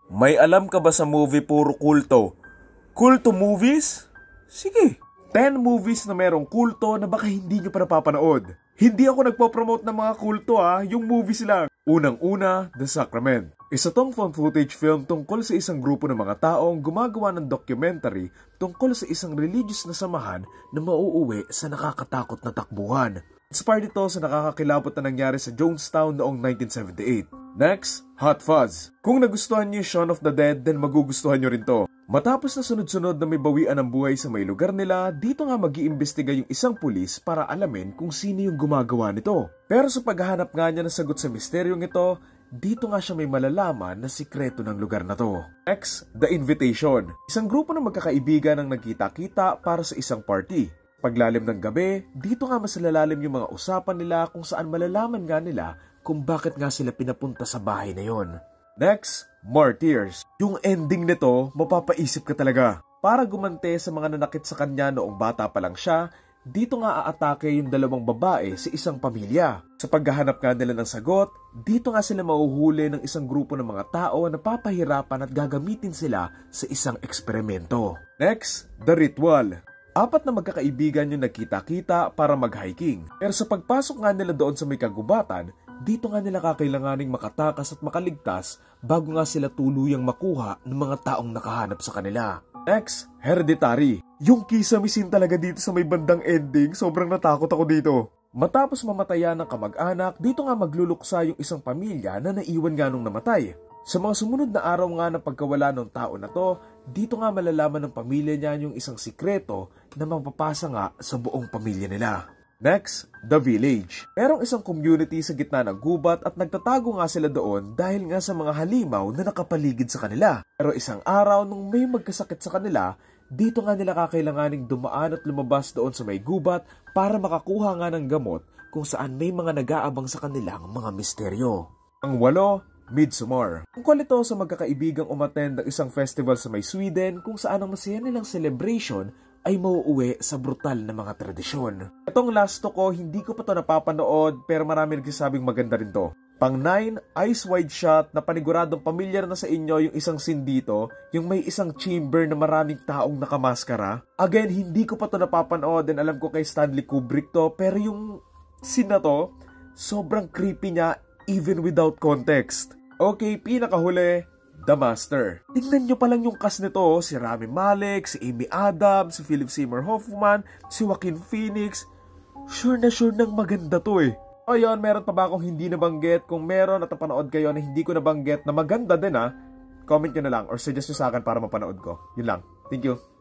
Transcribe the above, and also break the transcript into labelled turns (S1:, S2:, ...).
S1: May alam ka ba sa movie puro kulto? Kulto movies? Sige, 10 movies na merong kulto na baka hindi nyo pa napapanood. Hindi ako nagpo-promote ng mga kulto yung movies lang. Unang-una, The Sacrament. Isa tong found footage film tungkol sa isang grupo ng mga taong gumagawa ng documentary tungkol sa isang religious na samahan na mauuwi sa nakakatakot na takbuhan. Inspired ito sa nakakakilabot na nangyari sa Jonestown noong 1978. Next, Hot Fuzz. Kung nagustuhan niyo Shaun of the Dead, then magugustuhan niyo rin to. Matapos na sunod-sunod na may bawian ng buhay sa may lugar nila, dito nga mag-iimbestiga yung isang pulis para alamin kung sino yung gumagawa nito. Pero sa paghahanap nga niya ng sagot sa misteryong ito, dito nga siya may malalaman na sikreto ng lugar na to. Next, The Invitation. Isang grupo ng magkakaibigan ang nagkita-kita para sa isang party. Paglalim ng gabi, dito nga mas lalalim yung mga usapan nila kung saan malalaman nga nila kung bakit nga sila pinapunta sa bahay na yon. Next, Martyrs. Yung ending nito, mapapaisip ka talaga. Para gumante sa mga nanakit sa kanya noong bata pa lang siya, dito nga aatake yung dalawang babae sa isang pamilya. Sa paghahanap nga nila ng sagot, dito nga sila mahuhuli ng isang grupo ng mga tao na papahirapan at gagamitin sila sa isang eksperimento. Next, The Ritual. 4 na magkakaibigan yung nagkita-kita para mag-hiking. Pero sa pagpasok nga nila doon sa may kagubatan, dito nga nila kakailanganing makatakas at makaligtas bago nga sila tuluyang makuha ng mga taong nakahanap sa kanila. Next, Hereditary. Yung kisamisin talaga dito sa may bandang ending, sobrang natakot ako dito. Matapos mamatayan ng kamag-anak, dito nga magluluksa yung isang pamilya na naiwan nga nung namatay. Sa mga sumunod na araw nga ng pagkawala ng tao na to, dito nga malalaman ng pamilya niya yung isang sikreto na mapapasa nga sa buong pamilya nila. Next, The Village. Merong isang community sa gitna ng gubat at nagtatago nga sila doon dahil nga sa mga halimaw na nakapaligid sa kanila. Pero isang araw nung may magkasakit sa kanila, dito nga nila kakailanganing dumaan at lumabas doon sa may gubat para makakuha nga ng gamot kung saan may mga nag-aabang sa kanilang mga misteryo. Ang 8, Midsommar. Tungkol ito sa magkakaibigang umattend ng isang festival sa may Sweden kung saan ang masaya nilang celebration ay mauuwi sa brutal na mga tradisyon. Itong last to ko, hindi ko pa to napapanood pero marami nagsasabing maganda rin to. Pang 9, Eyes Wide Shut na paniguradong pamilyar na sa inyo yung isang scene dito, yung may isang chamber na maraming taong nakamaskara. Again, hindi ko pa to napapanood and alam ko kay Stanley Kubrick to pero yung scene na to, sobrang creepy niya even without context. Okay, pinakahuli, The Master. Tingnan nyo pa lang yung cast nito, si Rami Malek, si Amy Adams, si Philip Seymour Hoffman, si Joaquin Phoenix. Sure na sure nang maganda to eh. Ayun, meron pa ba akong hindi nabanggit? Kung meron at napanood kayo na hindi ko nabanggit na maganda din comment nyo na lang or suggest nyo sa akin para mapanood ko. Yun lang. Thank you.